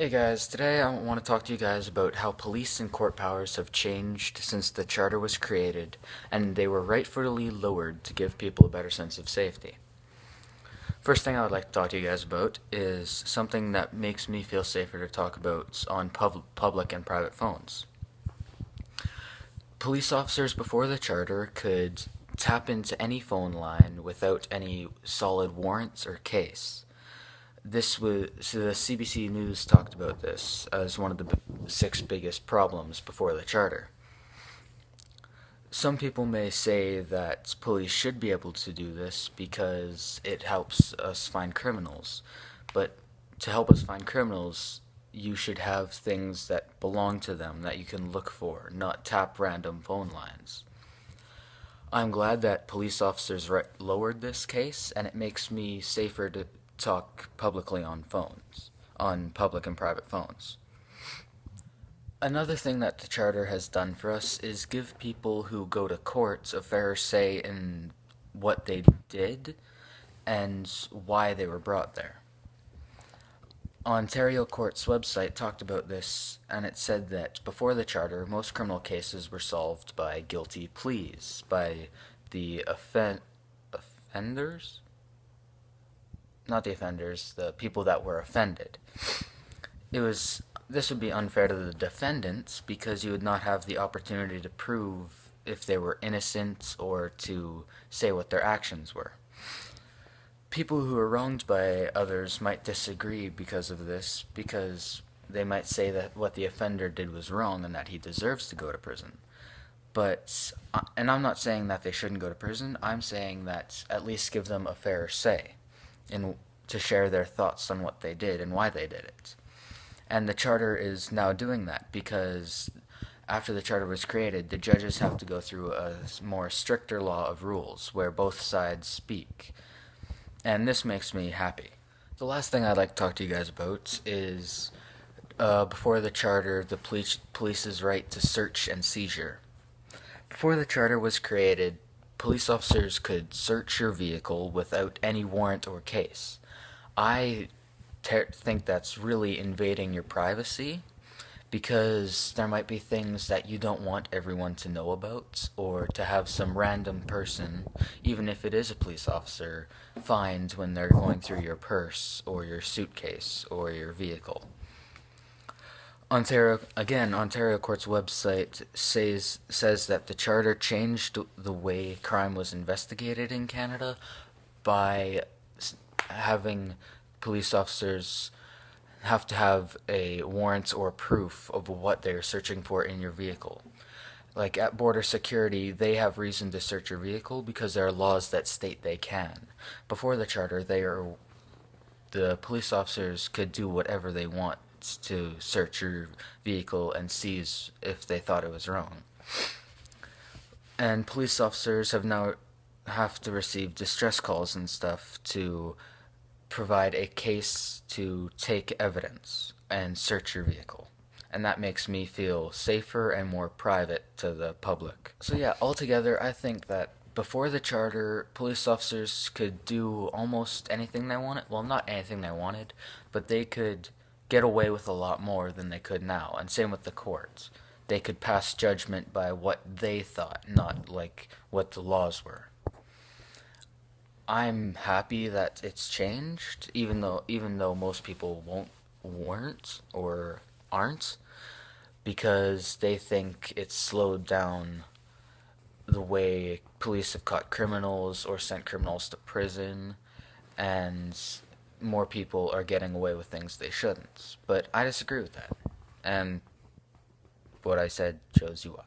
Hey guys, today I want to talk to you guys about how police and court powers have changed since the Charter was created, and they were rightfully lowered to give people a better sense of safety. First thing I would like to talk to you guys about is something that makes me feel safer to talk about on public and private phones. Police officers before the Charter could tap into any phone line without any solid warrants or case. The CBC News talked about this as one of the six biggest problems before the Charter. Some people may say that police should be able to do this because it helps us find criminals, but to help us find criminals, you should have things that belong to them that you can look for, not tap random phone lines. I'm glad that police officers lowered this case, and it makes me safer to talk publicly on phones, on public and private phones. Another thing that the Charter has done for us is give people who go to courts a fair say in what they did and why they were brought there. Ontario Court's website talked about this, and it said that before the Charter, most criminal cases were solved by guilty pleas by the offenders? Not the offenders, the people that were offended. This would be unfair to the defendants because you would not have the opportunity to prove if they were innocent or to say what their actions were. People who are wronged by others might disagree because of this, because they might say that what the offender did was wrong and that he deserves to go to prison. And I'm not saying that they shouldn't go to prison, I'm saying that at least give them a fair say to share their thoughts on what they did and why they did it. And the Charter is now doing that because after the Charter was created, the judges have to go through a more stricter law of rules where both sides speak. And this makes me happy. The last thing I'd like to talk to you guys about is before the Charter, the police's right to search and seizure. Before the Charter was created, police officers could search your vehicle without any warrant or case. I think that's really invading your privacy because there might be things that you don't want everyone to know about or to have some random person, even if it is a police officer, find when they're going through your purse or your suitcase or your vehicle. Ontario Court's website says that the Charter changed the way crime was investigated in Canada by having police officers have to have a warrant or proof of what they're searching for in your vehicle. Like at border security, they have reason to search your vehicle because there are laws that state they can. Before the Charter, the police officers could do whatever they want to search your vehicle and seize if they thought it was wrong. And police officers have to receive distress calls and stuff to provide a case to take evidence and search your vehicle. And that makes me feel safer and more private to the public. So yeah, altogether, I think that before the Charter, police officers could do almost anything they wanted. Well, not anything they wanted, but they could get away with a lot more than they could now. And same with the courts. They could pass judgment by what they thought, not like what the laws were. I'm happy that it's changed, even though most people weren't or aren't, because they think it's slowed down the way police have caught criminals or sent criminals to prison, and more people are getting away with things they shouldn't. But I disagree with that, and what I said shows you why.